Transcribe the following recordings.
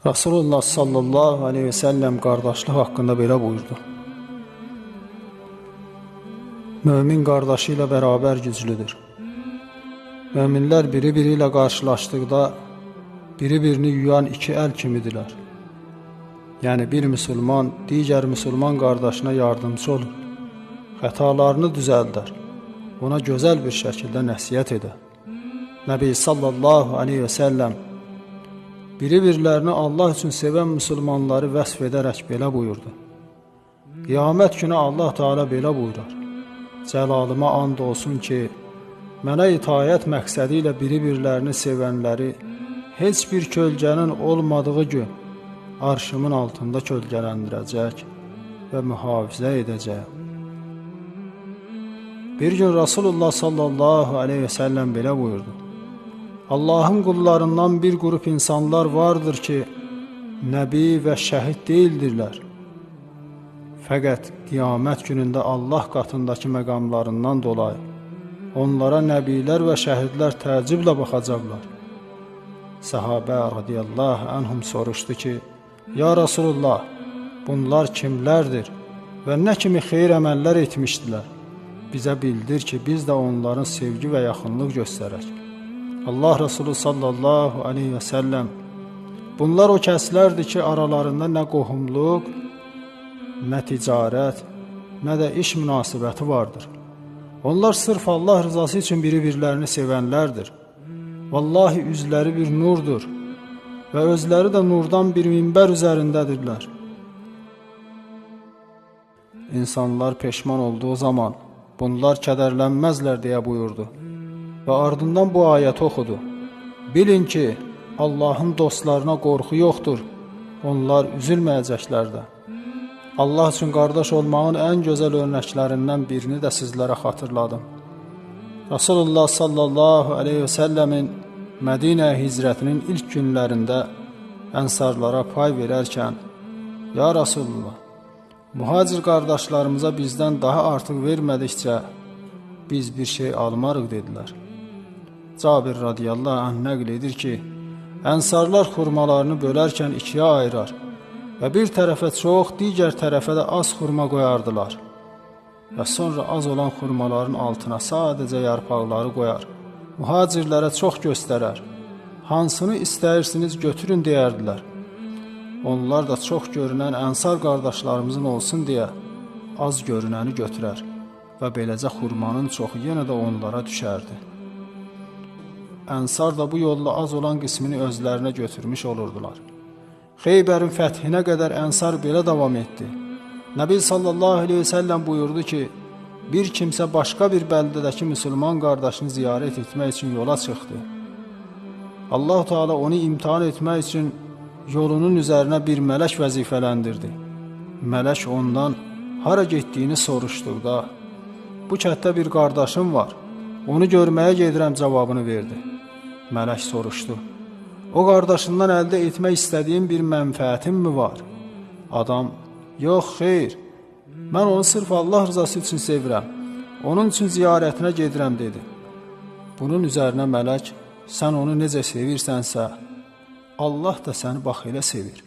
Rasulullah sallallahu aleyhi ve sellem qardaşlıq haqqında belə buyurdu. Mömin qardaşı ilə bərabər güclüdür. Möminlər biri-biri ilə qarşılaşdıqda biri-birini yuyan iki əl kimidirlər. Yəni bir müsəlman digər müsəlman qardaşına yardımcı olur, xətalarını düzəldər, ona gözəl bir şəkildə nəsihət edər. Nəbi sallallahu aleyhi və səlləm biri-birlərini Allah üçün sevən müsəlmanları vəsf edərək belə buyurdu. Qiyamət günü Allah Teala belə buyurar. Cəlalıma and olsun ki, mənə itayət məqsədi ilə biri-birlərini sevənləri heç bir kölgənin olmadığı gün arşımın altında kölgələndirəcək və mühafizə edəcək. Bir gün Rasulullah sallallahu aleyhi və səlləm belə buyurdu. Allahın qullarından bir qrup insanlar vardır ki, nəbi və şəhid deyildirlər. Fəqət qiyamət günündə Allah qatındakı məqamlarından dolayı onlara nəbilər və şəhidlər təəccüblə baxacaqlar. Səhabə radiyallahu anhum soruşdu ki, Ya Rasulullah, bunlar kimlərdir və nə kimi xeyir əməllər etmişdilər? Bizə bildir ki, biz də onların sevgi və yaxınlıq göstərək. Allah Resulü sallallahu aleyhi və səlləm, bunlar o kəslərdir ki, aralarında nə qohumluq, nə ticarət, nə də iş münasibəti vardır. Onlar sırf Allah rızası üçün biri-birlərini sevənlərdir. Vallahi üzləri bir nurdur və özləri də nurdan bir minbər üzərindədirlər. İnsanlar peşman olduğu zaman bunlar kədərlənməzlər deyə buyurdu. Və ardından bu ayəti oxudu. Bilin ki, Allahın dostlarına qorxu yoxdur, onlar üzülməyəcəklər də. Allah üçün qardaş olmağın ən gözəl örnəklərindən birini də sizlərə xatırladım. Rasulullah sallallahu aleyhi və səlləmin Mədinəyə hicrətinin ilk günlərində ənsarlara pay verərkən, Ya Rasulullah, mühacir qardaşlarımıza bizdən daha artıq vermədikcə biz bir şey almarıq dedilər. Cabir radiyallahu anh nəql edir ki, ənsarlar xurmalarını bölərkən ikiyə ayırar və bir tərəfə çox, digər tərəfə də az xurma qoyardılar və sonra az olan xurmaların altına sadəcə yarpaqları qoyar, mühacirlərə çox göstərər, hansını istəyirsiniz götürün deyərdilər. Onlar da çox görünən ənsar qardaşlarımızın olsun deyə az görünəni götürər və beləcə xurmanın çoxu yenə də onlara düşərdi. Ənsar da bu yolla az olan qismini özlərinə götürmüş olurdular. Xeybərin fəthinə qədər ənsar belə davam etdi. Nəbi sallallahu aleyhi ve səlləm buyurdu ki, bir kimsə başqa bir bəldədəki müsəlman qardaşını ziyarət etmək üçün yola çıxdı. Allah Teala onu imtihan etmək üçün yolunun üzərinə bir mələk vəzifələndirdi. Mələk ondan hara getdiyini soruşduqda, bu kətdə bir qardaşım var, onu görməyə gedirəm cavabını verdi. Mələk soruşdu, o qardaşından əldə etmək istədiyin bir mənfəətin mi var? Adam, yox, xeyr, mən onu sırf Allah rızası üçün sevirəm, onun üçün ziyarətinə gedirəm dedi. Bunun üzərinə mələk, sən onu necə sevirsənsə, Allah da səni bax elə sevir.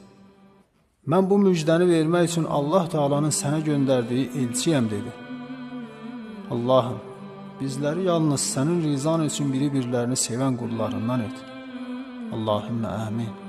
Mən bu müjdəni vermək üçün Allah Teala'nın sənə göndərdiyi elçiyəm dedi. Allahım, bizləri yalnız sənin rizan üçün biri-birlərini sevən qullarından et. Allahümmə əmin.